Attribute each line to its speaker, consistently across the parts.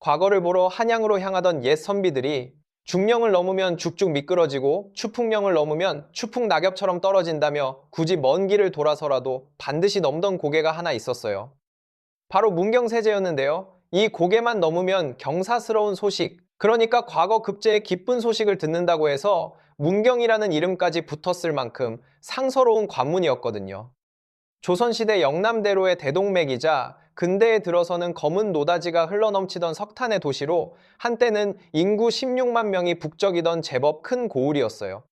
Speaker 1: 과거를 보러 한양으로 향하던 옛 선비들이 중령을 넘으면 죽죽 미끄러지고 추풍령을 넘으면 추풍 낙엽처럼 떨어진다며 굳이 먼 길을 돌아서라도 반드시 넘던 고개가 하나 있었어요. 바로 문경세제였는데요. 이 고개만 넘으면 경사스러운 소식, 그러니까 과거 급제의 기쁜 소식을 듣는다고 해서 문경이라는 이름까지 붙었을 만큼 상서로운 관문이었거든요. 조선시대 영남대로의 대동맥이자 근대에 들어서는 검은 노다지가 흘러넘치던 석탄의 도시로 한때는 인구 16만 명이 북적이던 제법 큰 고을이었어요.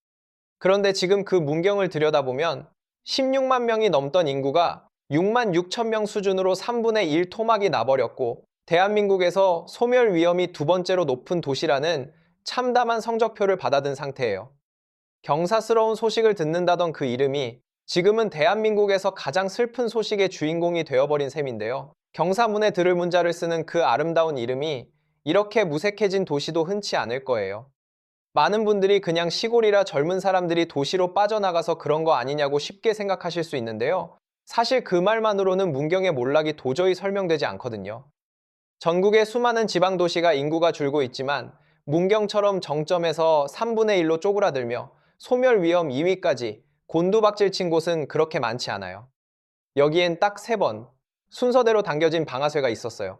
Speaker 1: 그런데 지금 그 문경을 들여다보면 16만 명이 넘던 인구가 6만 6천 명 수준으로 3분의 1 토막이 나버렸고 대한민국에서 소멸 위험이 두 번째로 높은 도시라는 참담한 성적표를 받아든 상태예요. 경사스러운 소식을 듣는다던 그 이름이 지금은 대한민국에서 가장 슬픈 소식의 주인공이 되어버린 셈인데요. 경사문에 들을 문자를 쓰는 그 아름다운 이름이 이렇게 무색해진 도시도 흔치 않을 거예요. 많은 분들이 그냥 시골이라 젊은 사람들이 도시로 빠져나가서 그런 거 아니냐고 쉽게 생각하실 수 있는데요. 사실 그 말만으로는 문경의 몰락이 도저히 설명되지 않거든요. 전국의 수많은 지방 도시가 인구가 줄고 있지만 문경처럼 정점에서 3분의 1로 쪼그라들며 소멸 위험 2위까지 곤두박질 친 곳은 그렇게 많지 않아요. 여기엔 딱 3번 순서대로 당겨진 방아쇠가 있었어요.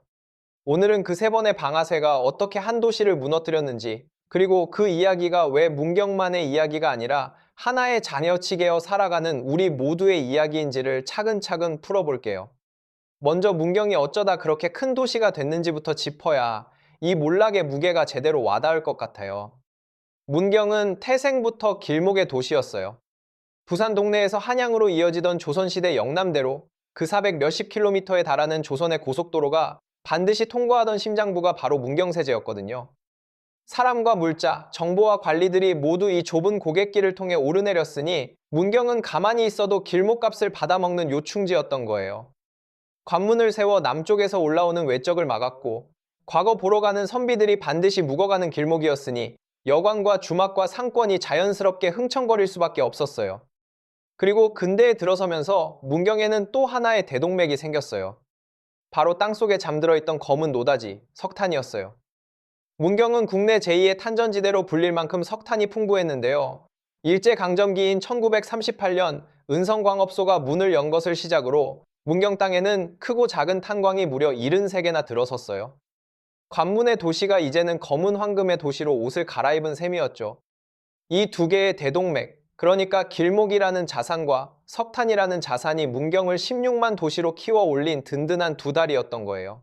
Speaker 1: 오늘은 그 3번의 방아쇠가 어떻게 한 도시를 무너뜨렸는지, 그리고 그 이야기가 왜 문경만의 이야기가 아니라 하나의 자녀치게어 살아가는 우리 모두의 이야기인지를 차근차근 풀어볼게요. 먼저 문경이 어쩌다 그렇게 큰 도시가 됐는지부터 짚어야 이 몰락의 무게가 제대로 와닿을 것 같아요. 문경은 태생부터 길목의 도시였어요. 부산 동네에서 한양으로 이어지던 조선시대 영남대로 그 400 몇십 킬로미터에 달하는 조선의 고속도로가 반드시 통과하던 심장부가 바로 문경세제였거든요. 사람과 물자, 정보와 관리들이 모두 이 좁은 고갯길을 통해 오르내렸으니 문경은 가만히 있어도 길목값을 받아먹는 요충지였던 거예요. 관문을 세워 남쪽에서 올라오는 외적을 막았고 과거 보러 가는 선비들이 반드시 묵어가는 길목이었으니 여관과 주막과 상권이 자연스럽게 흥청거릴 수밖에 없었어요. 그리고 근대에 들어서면서 문경에는 또 하나의 대동맥이 생겼어요. 바로 땅속에 잠들어 있던 검은 노다지, 석탄이었어요. 문경은 국내 제2의 탄전지대로 불릴 만큼 석탄이 풍부했는데요. 일제강점기인 1938년 은성광업소가 문을 연 것을 시작으로 문경 땅에는 크고 작은 탄광이 무려 73개나 들어섰어요. 관문의 도시가 이제는 검은 황금의 도시로 옷을 갈아입은 셈이었죠. 이 두 개의 대동맥, 그러니까 길목이라는 자산과 석탄이라는 자산이 문경을 16만 도시로 키워 올린 든든한 두 다리였던 거예요.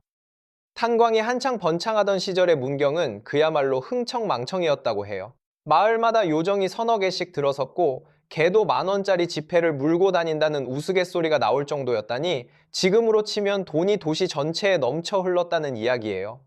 Speaker 1: 탄광이 한창 번창하던 시절의 문경은 그야말로 흥청망청이었다고 해요. 마을마다 요정이 서너 개씩 들어섰고 개도 10,000원짜리 지폐를 물고 다닌다는 우스갯소리가 나올 정도였다니 지금으로 치면 돈이 도시 전체에 넘쳐 흘렀다는 이야기예요.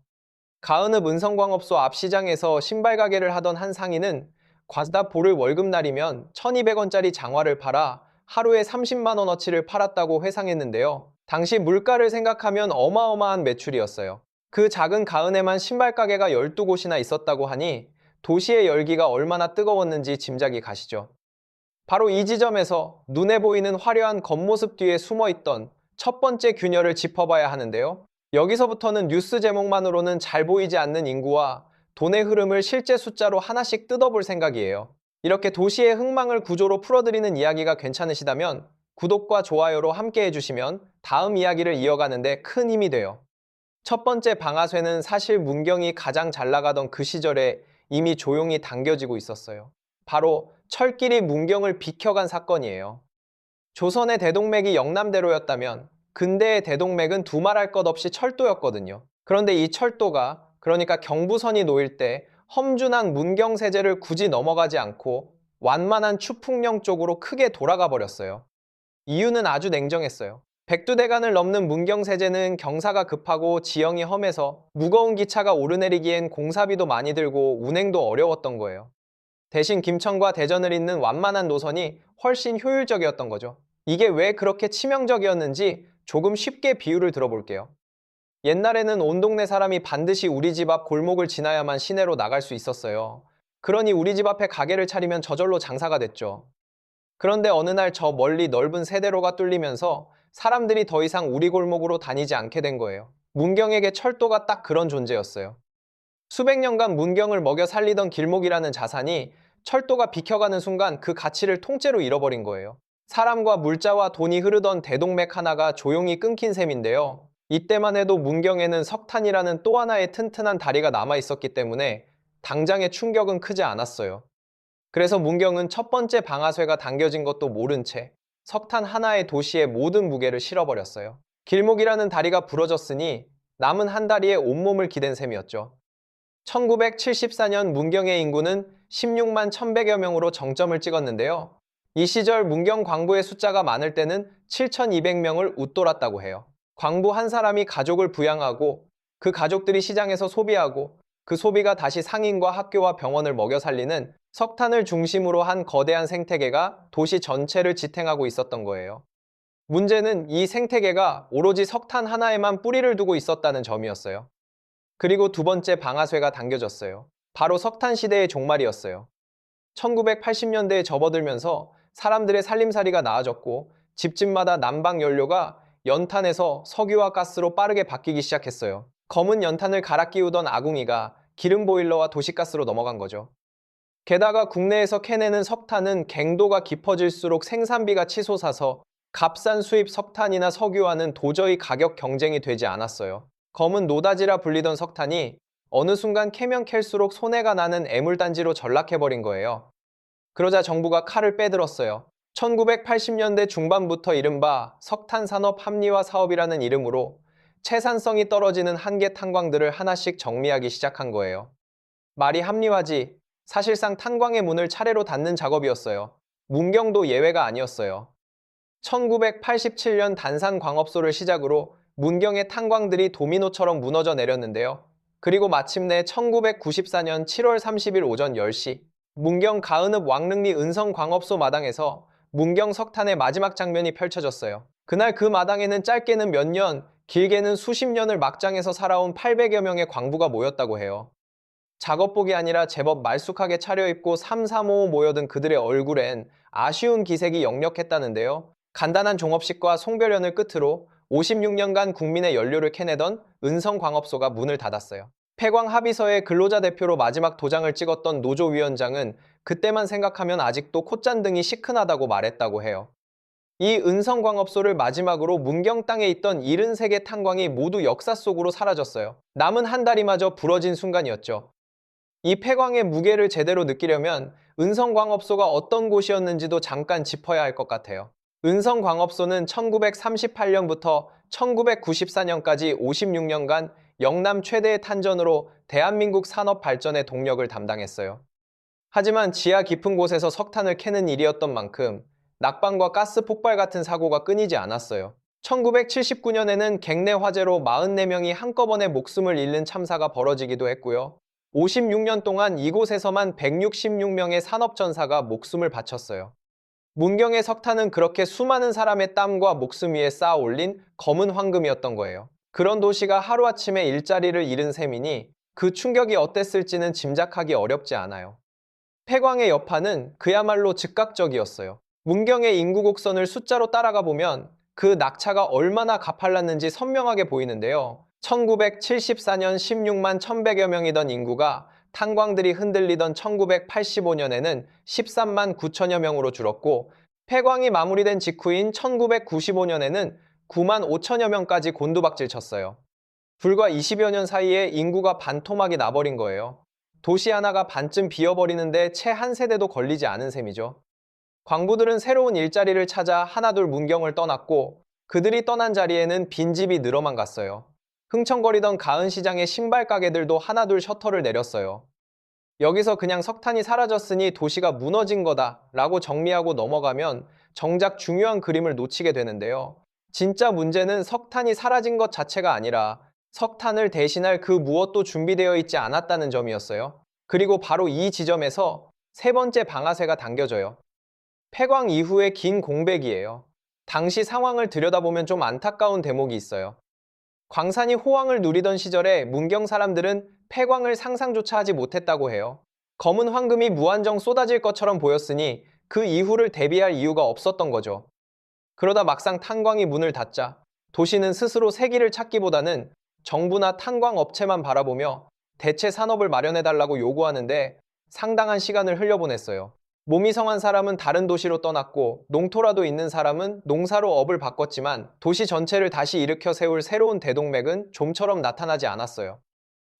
Speaker 1: 가은읍 은성광업소 앞 시장에서 신발 가게를 하던 한 상인은 과다 보를 월급날이면 1,200원짜리 장화를 팔아 하루에 30만 원어치를 팔았다고 회상했는데요. 당시 물가를 생각하면 어마어마한 매출이었어요. 그 작은 가은에만 신발 가게가 12곳이나 있었다고 하니 도시의 열기가 얼마나 뜨거웠는지 짐작이 가시죠. 바로 이 지점에서 눈에 보이는 화려한 겉모습 뒤에 숨어있던 첫 번째 균열을 짚어봐야 하는데요. 여기서부터는 뉴스 제목만으로는 잘 보이지 않는 인구와 돈의 흐름을 실제 숫자로 하나씩 뜯어볼 생각이에요. 이렇게 도시의 흥망을 구조로 풀어드리는 이야기가 괜찮으시다면 구독과 좋아요로 함께 해주시면 다음 이야기를 이어가는데 큰 힘이 돼요. 첫 번째 방아쇠는 사실 문경이 가장 잘 나가던 그 시절에 이미 조용히 당겨지고 있었어요. 바로 철길이 문경을 비켜간 사건이에요. 조선의 대동맥이 영남대로였다면 근대의 대동맥은 두말할 것 없이 철도였거든요. 그런데 이 철도가, 그러니까 경부선이 놓일 때 험준한 문경세제를 굳이 넘어가지 않고 완만한 추풍령 쪽으로 크게 돌아가 버렸어요. 이유는 아주 냉정했어요. 백두대간을 넘는 문경세제는 경사가 급하고 지형이 험해서 무거운 기차가 오르내리기엔 공사비도 많이 들고 운행도 어려웠던 거예요. 대신 김천과 대전을 잇는 완만한 노선이 훨씬 효율적이었던 거죠. 이게 왜 그렇게 치명적이었는지 조금 쉽게 비유를 들어볼게요. 옛날에는 온 동네 사람이 반드시 우리 집 앞 골목을 지나야만 시내로 나갈 수 있었어요. 그러니 우리 집 앞에 가게를 차리면 저절로 장사가 됐죠. 그런데 어느 날 저 멀리 넓은 세대로가 뚫리면서 사람들이 더 이상 우리 골목으로 다니지 않게 된 거예요. 문경에게 철도가 딱 그런 존재였어요. 수백 년간 문경을 먹여 살리던 길목이라는 자산이 철도가 비켜가는 순간 그 가치를 통째로 잃어버린 거예요. 사람과 물자와 돈이 흐르던 대동맥 하나가 조용히 끊긴 셈인데요. 이때만 해도 문경에는 석탄이라는 또 하나의 튼튼한 다리가 남아 있었기 때문에 당장의 충격은 크지 않았어요. 그래서 문경은 첫 번째 방아쇠가 당겨진 것도 모른 채 석탄 하나의 도시의 모든 무게를 실어버렸어요. 길목이라는 다리가 부러졌으니 남은 한 다리에 온몸을 기댄 셈이었죠. 1974년 문경의 인구는 16만 1,100여 명으로 정점을 찍었는데요. 이 시절 문경 광부의 숫자가 많을 때는 7,200명을 웃돌았다고 해요. 광부 한 사람이 가족을 부양하고 그 가족들이 시장에서 소비하고 그 소비가 다시 상인과 학교와 병원을 먹여 살리는 석탄을 중심으로 한 거대한 생태계가 도시 전체를 지탱하고 있었던 거예요. 문제는 이 생태계가 오로지 석탄 하나에만 뿌리를 두고 있었다는 점이었어요. 그리고 두 번째 방아쇠가 당겨졌어요. 바로 석탄 시대의 종말이었어요. 1980년대에 접어들면서 사람들의 살림살이가 나아졌고 집집마다 난방 연료가 연탄에서 석유와 가스로 빠르게 바뀌기 시작했어요. 검은 연탄을 갈아 끼우던 아궁이가 기름 보일러와 도시가스로 넘어간 거죠. 게다가 국내에서 캐내는 석탄은 갱도가 깊어질수록 생산비가 치솟아서 값싼 수입 석탄이나 석유와는 도저히 가격 경쟁이 되지 않았어요. 검은 노다지라 불리던 석탄이 어느 순간 캐면 캘수록 손해가 나는 애물단지로 전락해버린 거예요. 그러자 정부가 칼을 빼들었어요. 1980년대 중반부터 이른바 석탄산업 합리화 사업이라는 이름으로 채산성이 떨어지는 한계 탄광들을 하나씩 정리하기 시작한 거예요. 말이 합리화지 사실상 탄광의 문을 차례로 닫는 작업이었어요. 문경도 예외가 아니었어요. 1987년 단산광업소를 시작으로 문경의 탄광들이 도미노처럼 무너져 내렸는데요. 그리고 마침내 1994년 7월 30일 오전 10시 문경 가은읍 왕릉리 은성광업소 마당에서 문경 석탄의 마지막 장면이 펼쳐졌어요. 그날 그 마당에는 짧게는 몇 년, 길게는 수십 년을 막장에서 살아온 800여 명의 광부가 모였다고 해요. 작업복이 아니라 제법 말쑥하게 차려입고 삼삼오오 모여든 그들의 얼굴엔 아쉬운 기색이 역력했다는데요. 간단한 종업식과 송별연을 끝으로 56년간 국민의 연료를 캐내던 은성광업소가 문을 닫았어요. 폐광 합의서의 근로자 대표로 마지막 도장을 찍었던 노조위원장은 그때만 생각하면 아직도 콧잔등이 시큰하다고 말했다고 해요. 이 은성광업소를 마지막으로 문경 땅에 있던 73개 탄광이 모두 역사 속으로 사라졌어요. 남은 한 다리마저 부러진 순간이었죠. 이 폐광의 무게를 제대로 느끼려면 은성광업소가 어떤 곳이었는지도 잠깐 짚어야 할 것 같아요. 은성광업소는 1938년부터 1994년까지 56년간 영남 최대의 탄전으로 대한민국 산업 발전의 동력을 담당했어요. 하지만 지하 깊은 곳에서 석탄을 캐는 일이었던 만큼 낙방과 가스 폭발 같은 사고가 끊이지 않았어요. 1979년에는 갱내 화재로 44명이 한꺼번에 목숨을 잃는 참사가 벌어지기도 했고요. 56년 동안 이곳에서만 166명의 산업전사가 목숨을 바쳤어요. 문경의 석탄은 그렇게 수많은 사람의 땀과 목숨 위에 쌓아 올린 검은 황금이었던 거예요. 그런 도시가 하루아침에 일자리를 잃은 셈이니 그 충격이 어땠을지는 짐작하기 어렵지 않아요. 폐광의 여파는 그야말로 즉각적이었어요. 문경의 인구 곡선을 숫자로 따라가 보면 그 낙차가 얼마나 가팔랐는지 선명하게 보이는데요. 1974년 16만 1,100여 명이던 인구가 탄광들이 흔들리던 1985년에는 13만 9천여 명으로 줄었고 폐광이 마무리된 직후인 1995년에는 9만 5천여 명까지 곤두박질 쳤어요. 불과 20여 년 사이에 인구가 반토막이 나버린 거예요. 도시 하나가 반쯤 비어버리는데 채 한 세대도 걸리지 않은 셈이죠. 광부들은 새로운 일자리를 찾아 하나둘 문경을 떠났고 그들이 떠난 자리에는 빈집이 늘어만 갔어요. 흥청거리던 가은시장의 신발 가게들도 하나둘 셔터를 내렸어요. 여기서 그냥 석탄이 사라졌으니 도시가 무너진 거다 라고 정리하고 넘어가면 정작 중요한 그림을 놓치게 되는데요. 진짜 문제는 석탄이 사라진 것 자체가 아니라 석탄을 대신할 그 무엇도 준비되어 있지 않았다는 점이었어요. 그리고 바로 이 지점에서 세 번째 방아쇠가 당겨져요. 폐광 이후의 긴 공백이에요. 당시 상황을 들여다보면 좀 안타까운 대목이 있어요. 광산이 호황을 누리던 시절에 문경 사람들은 폐광을 상상조차 하지 못했다고 해요. 검은 황금이 무한정 쏟아질 것처럼 보였으니 그 이후를 대비할 이유가 없었던 거죠. 그러다 막상 탄광이 문을 닫자 도시는 스스로 새 길을 찾기보다는 정부나 탄광업체만 바라보며 대체 산업을 마련해달라고 요구하는데 상당한 시간을 흘려보냈어요. 몸이 성한 사람은 다른 도시로 떠났고 농토라도 있는 사람은 농사로 업을 바꿨지만 도시 전체를 다시 일으켜 세울 새로운 대동맥은 좀처럼 나타나지 않았어요.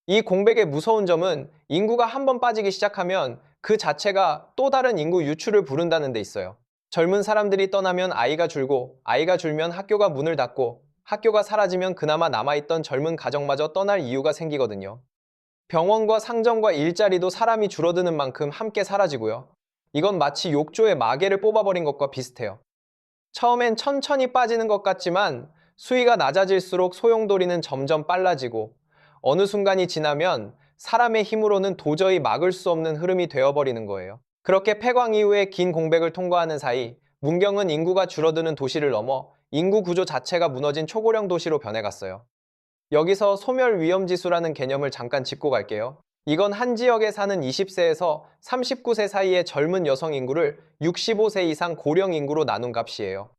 Speaker 1: 이 공백의 무서운 점은 인구가 한번 빠지기 시작하면 그 자체가 또 다른 인구 유출을 부른다는 데 있어요. 젊은 사람들이 떠나면 아이가 줄고, 아이가 줄면 학교가 문을 닫고, 학교가 사라지면 그나마 남아있던 젊은 가정마저 떠날 이유가 생기거든요. 병원과 상점과 일자리도 사람이 줄어드는 만큼 함께 사라지고요. 이건 마치 욕조에 마개를 뽑아버린 것과 비슷해요. 처음엔 천천히 빠지는 것 같지만 수위가 낮아질수록 소용돌이는 점점 빨라지고 어느 순간이 지나면 사람의 힘으로는 도저히 막을 수 없는 흐름이 되어버리는 거예요. 그렇게 폐광 이후에 긴 공백을 통과하는 사이 문경은 인구가 줄어드는 도시를 넘어 인구 구조 자체가 무너진 초고령 도시로 변해갔어요. 여기서 소멸 위험지수라는 개념을 잠깐 짚고 갈게요. 이건 한 지역에 사는 20세에서 39세 사이의 젊은 여성 인구를 65세 이상 고령 인구로 나눈 값이에요.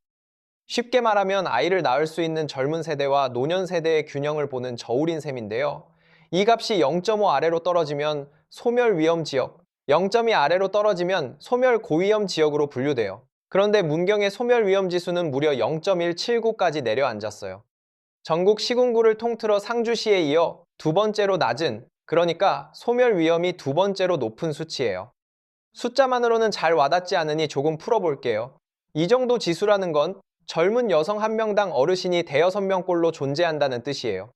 Speaker 1: 쉽게 말하면 아이를 낳을 수 있는 젊은 세대와 노년 세대의 균형을 보는 저울인 셈인데요. 이 값이 0.5 아래로 떨어지면 소멸 위험 지역, 0.2 아래로 떨어지면 소멸 고위험 지역으로 분류돼요. 그런데 문경의 소멸 위험 지수는 무려 0.179까지 내려앉았어요. 전국 시군구를 통틀어 상주시에 이어 두 번째로 낮은, 그러니까 소멸 위험이 두 번째로 높은 수치예요. 숫자만으로는 잘 와닿지 않으니 조금 풀어볼게요. 이 정도 지수라는 건 젊은 여성 한 명당 어르신이 대여섯 명꼴로 존재한다는 뜻이에요.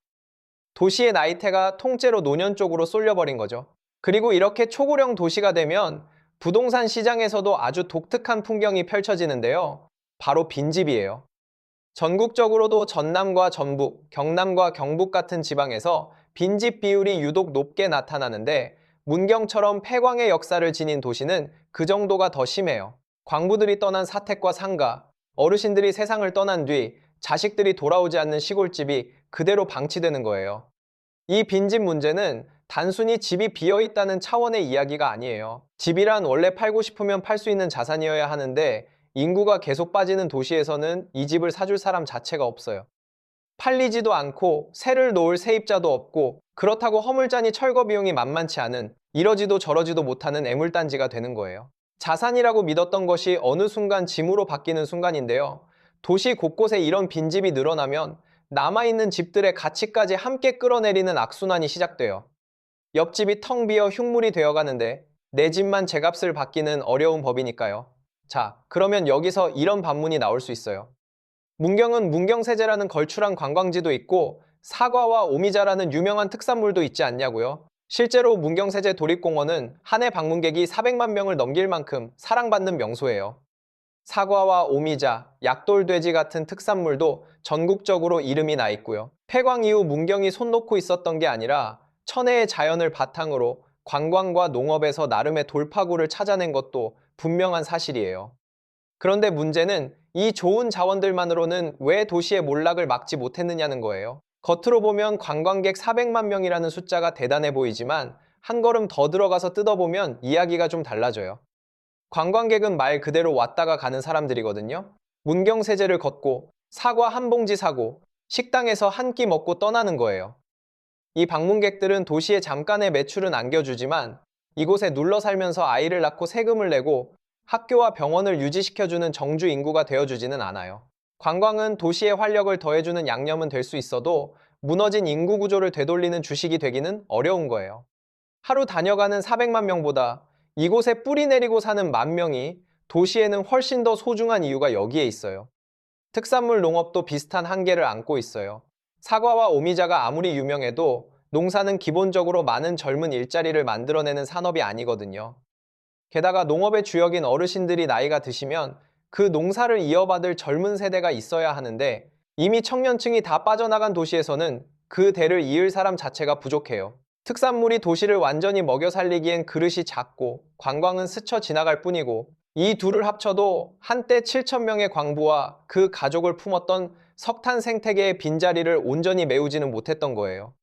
Speaker 1: 도시의 나이테가 통째로 노년 쪽으로 쏠려버린 거죠. 그리고 이렇게 초고령 도시가 되면 부동산 시장에서도 아주 독특한 풍경이 펼쳐지는데요. 바로 빈집이에요. 전국적으로도 전남과 전북, 경남과 경북 같은 지방에서 빈집 비율이 유독 높게 나타나는데 문경처럼 폐광의 역사를 지닌 도시는 그 정도가 더 심해요. 광부들이 떠난 사택과 상가, 어르신들이 세상을 떠난 뒤 자식들이 돌아오지 않는 시골집이 그대로 방치되는 거예요. 이 빈집 문제는 단순히 집이 비어있다는 차원의 이야기가 아니에요. 집이란 원래 팔고 싶으면 팔 수 있는 자산이어야 하는데 인구가 계속 빠지는 도시에서는 이 집을 사줄 사람 자체가 없어요. 팔리지도 않고 세를 놓을 세입자도 없고 그렇다고 허물자니 철거 비용이 만만치 않은 이러지도 저러지도 못하는 애물단지가 되는 거예요. 자산이라고 믿었던 것이 어느 순간 짐으로 바뀌는 순간인데요. 도시 곳곳에 이런 빈집이 늘어나면 남아있는 집들의 가치까지 함께 끌어내리는 악순환이 시작돼요. 옆집이 텅 비어 흉물이 되어가는데 내 집만 제값을 받기는 어려운 법이니까요. 자, 그러면 여기서 이런 반문이 나올 수 있어요. 문경은 문경세제라는 걸출한 관광지도 있고 사과와 오미자라는 유명한 특산물도 있지 않냐고요? 실제로 문경세제 도립공원은 한 해 방문객이 400만 명을 넘길 만큼 사랑받는 명소예요. 사과와 오미자, 약돌돼지 같은 특산물도 전국적으로 이름이 나 있고요. 폐광 이후 문경이 손 놓고 있었던 게 아니라 천혜의 자연을 바탕으로 관광과 농업에서 나름의 돌파구를 찾아낸 것도 분명한 사실이에요. 그런데 문제는 이 좋은 자원들만으로는 왜 도시의 몰락을 막지 못했느냐는 거예요. 겉으로 보면 관광객 400만 명이라는 숫자가 대단해 보이지만 한 걸음 더 들어가서 뜯어보면 이야기가 좀 달라져요. 관광객은 말 그대로 왔다가 가는 사람들이거든요. 문경세제를 걷고 사과 한 봉지 사고 식당에서 한 끼 먹고 떠나는 거예요. 이 방문객들은 도시에 잠깐의 매출은 안겨주지만 이곳에 눌러 살면서 아이를 낳고 세금을 내고 학교와 병원을 유지시켜주는 정주 인구가 되어주지는 않아요. 관광은 도시의 활력을 더해주는 양념은 될 수 있어도 무너진 인구 구조를 되돌리는 주식이 되기는 어려운 거예요. 하루 다녀가는 400만 명보다 이곳에 뿌리 내리고 사는 10,000명이 도시에는 훨씬 더 소중한 이유가 여기에 있어요. 특산물 농업도 비슷한 한계를 안고 있어요. 사과와 오미자가 아무리 유명해도 농사는 기본적으로 많은 젊은 일자리를 만들어내는 산업이 아니거든요. 게다가 농업의 주역인 어르신들이 나이가 드시면 그 농사를 이어받을 젊은 세대가 있어야 하는데 이미 청년층이 다 빠져나간 도시에서는 그 대를 이을 사람 자체가 부족해요. 특산물이 도시를 완전히 먹여 살리기엔 그릇이 작고 관광은 스쳐 지나갈 뿐이고 이 둘을 합쳐도 한때 7,000명의 광부와 그 가족을 품었던 석탄 생태계의 빈자리를 온전히 메우지는 못했던 거예요.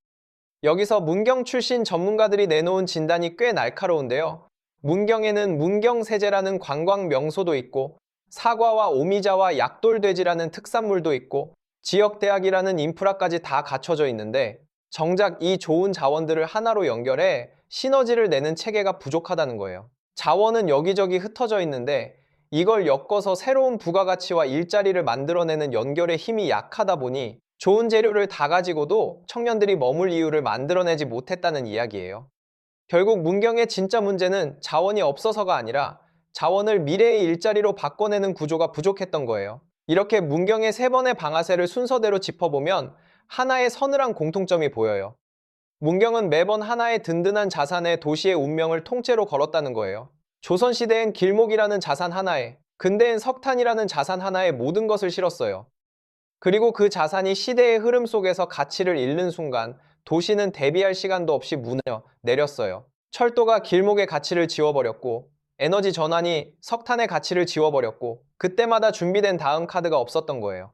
Speaker 1: 여기서 문경 출신 전문가들이 내놓은 진단이 꽤 날카로운데요. 문경에는 문경세제라는 관광 명소도 있고 사과와 오미자와 약돌돼지라는 특산물도 있고 지역대학이라는 인프라까지 다 갖춰져 있는데 정작 이 좋은 자원들을 하나로 연결해 시너지를 내는 체계가 부족하다는 거예요. 자원은 여기저기 흩어져 있는데 이걸 엮어서 새로운 부가가치와 일자리를 만들어내는 연결의 힘이 약하다 보니 좋은 재료를 다 가지고도 청년들이 머물 이유를 만들어내지 못했다는 이야기예요. 결국 문경의 진짜 문제는 자원이 없어서가 아니라 자원을 미래의 일자리로 바꿔내는 구조가 부족했던 거예요. 이렇게 문경의 세 번의 방아쇠를 순서대로 짚어보면 하나의 서늘한 공통점이 보여요. 문경은 매번 하나의 든든한 자산에 도시의 운명을 통째로 걸었다는 거예요. 조선시대엔 길목이라는 자산 하나에, 근대엔 석탄이라는 자산 하나에 모든 것을 실었어요. 그리고 그 자산이 시대의 흐름 속에서 가치를 잃는 순간 도시는 대비할 시간도 없이 무너져 내렸어요. 철도가 길목의 가치를 지워버렸고 에너지 전환이 석탄의 가치를 지워버렸고 그때마다 준비된 다음 카드가 없었던 거예요.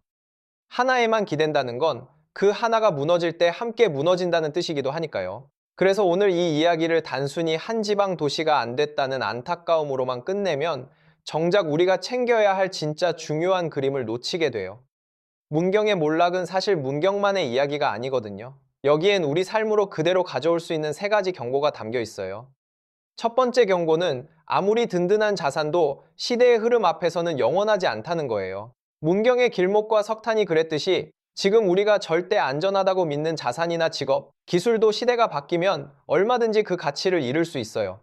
Speaker 1: 하나에만 기댄다는 건 그 하나가 무너질 때 함께 무너진다는 뜻이기도 하니까요. 그래서 오늘 이 이야기를 단순히 한 지방 도시가 안 됐다는 안타까움으로만 끝내면 정작 우리가 챙겨야 할 진짜 중요한 그림을 놓치게 돼요. 문경의 몰락은 사실 문경만의 이야기가 아니거든요. 여기엔 우리 삶으로 그대로 가져올 수 있는 세 가지 경고가 담겨 있어요. 첫 번째 경고는 아무리 든든한 자산도 시대의 흐름 앞에서는 영원하지 않다는 거예요. 문경의 길목과 석탄이 그랬듯이 지금 우리가 절대 안전하다고 믿는 자산이나 직업, 기술도 시대가 바뀌면 얼마든지 그 가치를 잃을 수 있어요.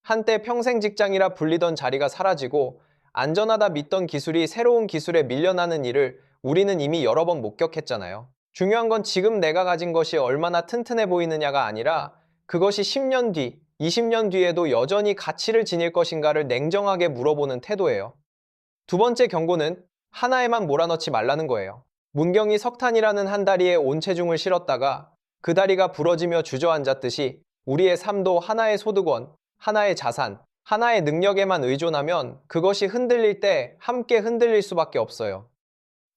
Speaker 1: 한때 평생 직장이라 불리던 자리가 사라지고 안전하다 믿던 기술이 새로운 기술에 밀려나는 일을 우리는 이미 여러 번 목격했잖아요. 중요한 건 지금 내가 가진 것이 얼마나 튼튼해 보이느냐가 아니라 그것이 10년 뒤, 20년 뒤에도 여전히 가치를 지닐 것인가를 냉정하게 물어보는 태도예요. 두 번째 경고는 하나에만 몰아넣지 말라는 거예요. 문경이 석탄이라는 한 다리에 온 체중을 실었다가 그 다리가 부러지며 주저앉았듯이 우리의 삶도 하나의 소득원, 하나의 자산, 하나의 능력에만 의존하면 그것이 흔들릴 때 함께 흔들릴 수밖에 없어요.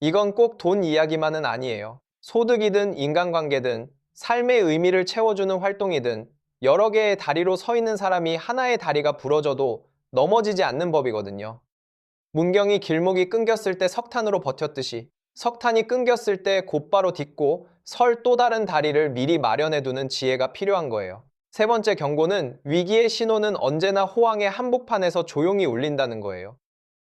Speaker 1: 이건 꼭 돈 이야기만은 아니에요. 소득이든 인간관계든 삶의 의미를 채워주는 활동이든 여러 개의 다리로 서 있는 사람이 하나의 다리가 부러져도 넘어지지 않는 법이거든요. 문경이 길목이 끊겼을 때 석탄으로 버텼듯이 석탄이 끊겼을 때 곧바로 딛고 설 또 다른 다리를 미리 마련해두는 지혜가 필요한 거예요. 세 번째 경고는 위기의 신호는 언제나 호황의 한복판에서 조용히 울린다는 거예요.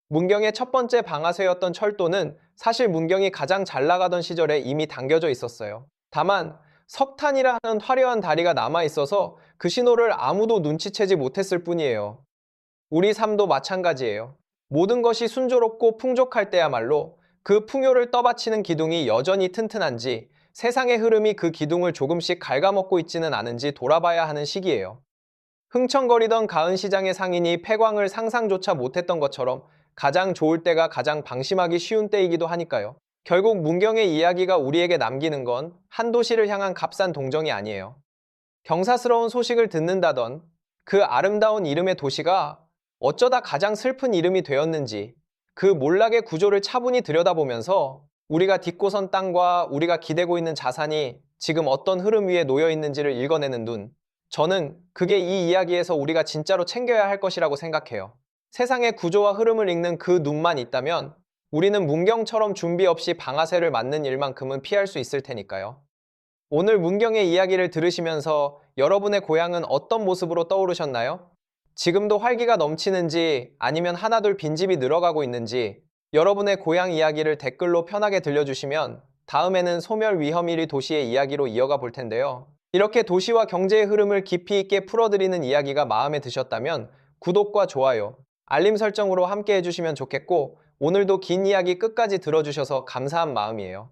Speaker 1: 문경의 첫 번째 방아쇠였던 철도는 사실 문경이 가장 잘 나가던 시절에 이미 당겨져 있었어요. 다만 석탄이라는 화려한 다리가 남아있어서 그 신호를 아무도 눈치채지 못했을 뿐이에요. 우리 삶도 마찬가지예요. 모든 것이 순조롭고 풍족할 때야말로 그 풍요를 떠받치는 기둥이 여전히 튼튼한지 세상의 흐름이 그 기둥을 조금씩 갉아먹고 있지는 않은지 돌아봐야 하는 시기예요. 흥청거리던 가은시장의 상인이 폐광을 상상조차 못했던 것처럼 가장 좋을 때가 가장 방심하기 쉬운 때이기도 하니까요. 결국 문경의 이야기가 우리에게 남기는 건 한 도시를 향한 값싼 동정이 아니에요. 경사스러운 소식을 듣는다던 그 아름다운 이름의 도시가 어쩌다 가장 슬픈 이름이 되었는지 그 몰락의 구조를 차분히 들여다보면서 우리가 딛고선 땅과 우리가 기대고 있는 자산이 지금 어떤 흐름 위에 놓여 있는지를 읽어내는 눈. 저는 그게 이 이야기에서 우리가 진짜로 챙겨야 할 것이라고 생각해요. 세상의 구조와 흐름을 읽는 그 눈만 있다면 우리는 문경처럼 준비 없이 방아쇠를 맞는 일만큼은 피할 수 있을 테니까요. 오늘 문경의 이야기를 들으시면서 여러분의 고향은 어떤 모습으로 떠오르셨나요? 지금도 활기가 넘치는지 아니면 하나둘 빈집이 늘어가고 있는지 여러분의 고향 이야기를 댓글로 편하게 들려주시면 다음에는 소멸 위험 1위 도시의 이야기로 이어가 볼 텐데요. 이렇게 도시와 경제의 흐름을 깊이 있게 풀어드리는 이야기가 마음에 드셨다면 구독과 좋아요, 알림 설정으로 함께 해주시면 좋겠고 오늘도 긴 이야기 끝까지 들어주셔서 감사한 마음이에요.